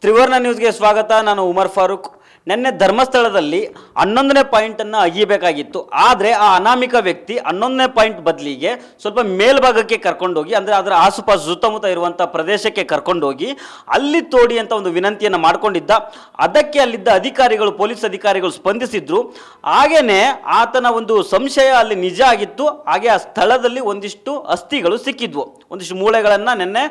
ತ್ರಿವರ್ಣ ನ್ಯೂಸ್ಗೆ ಸ್ವಾಗತ. ನಾನು ಉಮರ್ ಫಾರೂಕ್. ನಿನ್ನೆ ಧರ್ಮಸ್ಥಳದಲ್ಲಿ 11ನೇ ಪಾಯಿಂಟನ್ನು ಅಗಿಯಬೇಕಾಗಿತ್ತು. ಆದರೆ ಆ ಅನಾಮಿಕ ವ್ಯಕ್ತಿ 11ನೇ ಪಾಯಿಂಟ್ ಬದಲಿಗೆ ಸ್ವಲ್ಪ ಮೇಲ್ಭಾಗಕ್ಕೆ ಕರ್ಕೊಂಡೋಗಿ, ಅಂದರೆ ಅದರ ಆಸುಪಾಸು ಸುತ್ತಮುತ್ತ ಇರುವಂಥ ಪ್ರದೇಶಕ್ಕೆ ಕರ್ಕೊಂಡೋಗಿ ಅಲ್ಲಿ ತೋಡಿ ಅಂತ ಒಂದು ವಿನಂತಿಯನ್ನು ಮಾಡಿಕೊಂಡಿದ್ದ. ಅದಕ್ಕೆ ಅಲ್ಲಿದ್ದ ಅಧಿಕಾರಿಗಳು, ಪೊಲೀಸ್ ಅಧಿಕಾರಿಗಳು ಸ್ಪಂದಿಸಿದ್ರು. ಹಾಗೇನೆ ಆತನ ಒಂದು ಸಂಶಯ ಅಲ್ಲಿ ನಿಜ ಆಗಿತ್ತು. ಹಾಗೆ ಆ ಸ್ಥಳದಲ್ಲಿ ಒಂದಿಷ್ಟು ಅಸ್ಥಿಗಳು ಸಿಕ್ಕಿದ್ವು. ಒಂದಿಷ್ಟು ಮೂಳೆಗಳನ್ನು ನಿನ್ನೆ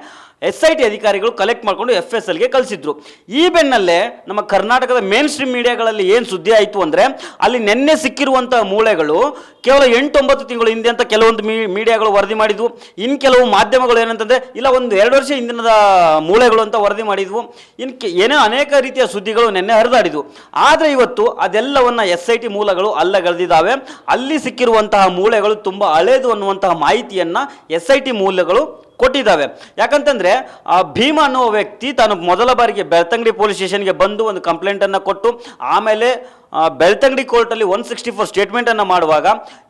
SIT ಅಧಿಕಾರಿಗಳು ಕಲೆಕ್ಟ್ ಮಾಡಿಕೊಂಡು FSLಗೆ ಕಳಿಸಿದ್ರು. ಈ ಬೆನ್ನಲ್ಲೇ ನಮ್ಮ ಕರ್ನಾಟಕದ ಮೇನ್ ಸ್ಟ್ರೀಮ್ ಮೀಡಿಯಾಗಳಲ್ಲಿ ಏನು ಸುದ್ದಿ ಆಯಿತು ಅಂದರೆ, ಅಲ್ಲಿ ನಿನ್ನೆ ಸಿಕ್ಕಿರುವಂಥ ಮೂಳೆಗಳು ಕೇವಲ 8-9 ತಿಂಗಳು ಹಿಂದೆ ಅಂತ ಕೆಲವೊಂದು ಮೀಡಿಯಾಗಳು ವರದಿ ಮಾಡಿದ್ವು. ಇನ್ನು ಕೆಲವು ಮಾಧ್ಯಮಗಳು ಏನಂತಂದರೆ ಇಲ್ಲ, ಒಂದು 2 ವರ್ಷ ಹಿಂದಿನದ ಮೂಳೆಗಳು ಅಂತ ವರದಿ ಮಾಡಿದ್ವು. ಏನೋ ಅನೇಕ ರೀತಿಯ ಸುದ್ದಿಗಳು ನಿನ್ನೆ ಹರಿದಾಡಿದ್ವು. ಆದರೆ ಇವತ್ತು ಅದೆಲ್ಲವನ್ನು SIT ಮೂಲಗಳು ಅಲ್ಲಗಳೆದಿದ್ದಾವೆ. ಅಲ್ಲಿ ಸಿಕ್ಕಿರುವಂತಹ ಮೂಳೆಗಳು ತುಂಬ ಹಳೇದು ಅನ್ನುವಂತಹ ಮಾಹಿತಿಯನ್ನು SIT ಮೂಲಗಳು ಕೊಟ್ಟಿದ್ದಾವೆ. ಯಾಕಂತಂದರೆ ಭೀಮ ಅನ್ನುವ ವ್ಯಕ್ತಿ ತಾನು ಮೊದಲ ಬಾರಿಗೆ ಬೆಳ್ತಂಗಡಿ ಪೊಲೀಸ್ ಸ್ಟೇಷನ್ಗೆ ಬಂದು ಒಂದು ಕಂಪ್ಲೇಂಟನ್ನು ಕೊಟ್ಟು, ಆಮೇಲೆ ಬೆಳ್ತಂಗಡಿ ಕೋರ್ಟಲ್ಲಿ 164 ಸ್ಟೇಟ್ಮೆಂಟನ್ನು ಮಾಡುವಾಗ,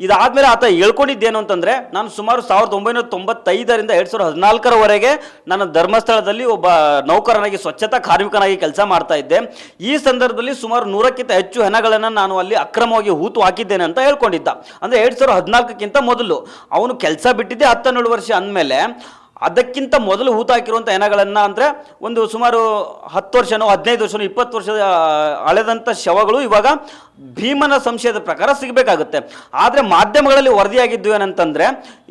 ಇದಾದಮೇಲೆ ಆತ ಹೇಳ್ಕೊಂಡಿದ್ದೇನು ಅಂತಂದರೆ, ನಾನು ಸುಮಾರು 1995ರಿಂದ 2014ರವರೆಗೆ ನಾನು ಧರ್ಮಸ್ಥಳದಲ್ಲಿ ಒಬ್ಬ ನೌಕರನಾಗಿ, ಸ್ವಚ್ಛತಾ ಕಾರ್ಮಿಕನಾಗಿ ಕೆಲಸ ಮಾಡ್ತಾ ಇದ್ದೆ. ಈ ಸಂದರ್ಭದಲ್ಲಿ ಸುಮಾರು 100ಕ್ಕಿಂತ ಹೆಚ್ಚು ಹೆಣಗಳನ್ನು ನಾನು ಅಲ್ಲಿ ಅಕ್ರಮವಾಗಿ ಹೂತು ಹಾಕಿದ್ದೇನೆ ಅಂತ ಹೇಳ್ಕೊಂಡಿದ್ದ. ಅಂದರೆ 2014ಕ್ಕಿಂತ ಮೊದಲು. ಅವನು ಕೆಲಸ ಬಿಟ್ಟಿದ್ದೆ 10-12 ವರ್ಷ ಅಂದಮೇಲೆ ಅದಕ್ಕಿಂತ ಮೊದಲು ಹೂತು ಹಾಕಿರುವಂಥ ಹೆಣಗಳನ್ನು, ಅಂದರೆ ಒಂದು ಸುಮಾರು 10 ವರ್ಷನೋ 15 ವರ್ಷನೋ 20 ವರ್ಷದ ಹಳೆದಂಥ ಶವಗಳು ಇವಾಗ ಭೀಮನ ಸಂಶಯದ ಪ್ರಕಾರ ಸಿಗಬೇಕಾಗುತ್ತೆ. ಆದರೆ ಮಾಧ್ಯಮಗಳಲ್ಲಿ ವರದಿಯಾಗಿದ್ದು ಏನಂತಂದರೆ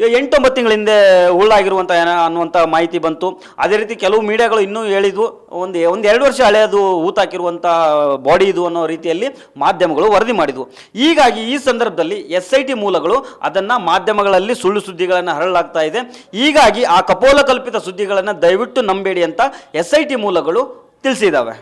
8-9 ತಿಂಗಳ ಹಿಂದೆ ಉಳ್ಳಾಗಿರುವಂಥ ಅನ್ನುವಂಥ ಮಾಹಿತಿ ಬಂತು. ಅದೇ ರೀತಿ ಕೆಲವು ಮೀಡಿಯಾಗಳು ಇನ್ನೂ ಹೇಳಿದ್ವು, ಒಂದು 2 ವರ್ಷ ಹಳೆಯದು ಹೂತಾಕಿರುವಂಥ ಬಾಡಿ ಇದು ಅನ್ನೋ ರೀತಿಯಲ್ಲಿ ಮಾಧ್ಯಮಗಳು ವರದಿ ಮಾಡಿದ್ವು. ಹೀಗಾಗಿ ಈ ಸಂದರ್ಭದಲ್ಲಿ SIT ಮೂಲಗಳು ಅದನ್ನು ಮಾಧ್ಯಮಗಳಲ್ಲಿ ಸುಳ್ಳು ಸುದ್ದಿಗಳನ್ನು ಹರಳಲಾಗ್ತಾ ಇದೆ. ಹೀಗಾಗಿ ಆ ಕಪೋಲ ಕಲ್ಪಿತ ಸುದ್ದಿಗಳನ್ನು ದಯವಿಟ್ಟು ನಂಬೇಡಿ ಅಂತ SIT ಮೂಲಗಳು ತಿಳಿಸಿದ್ದಾವೆ.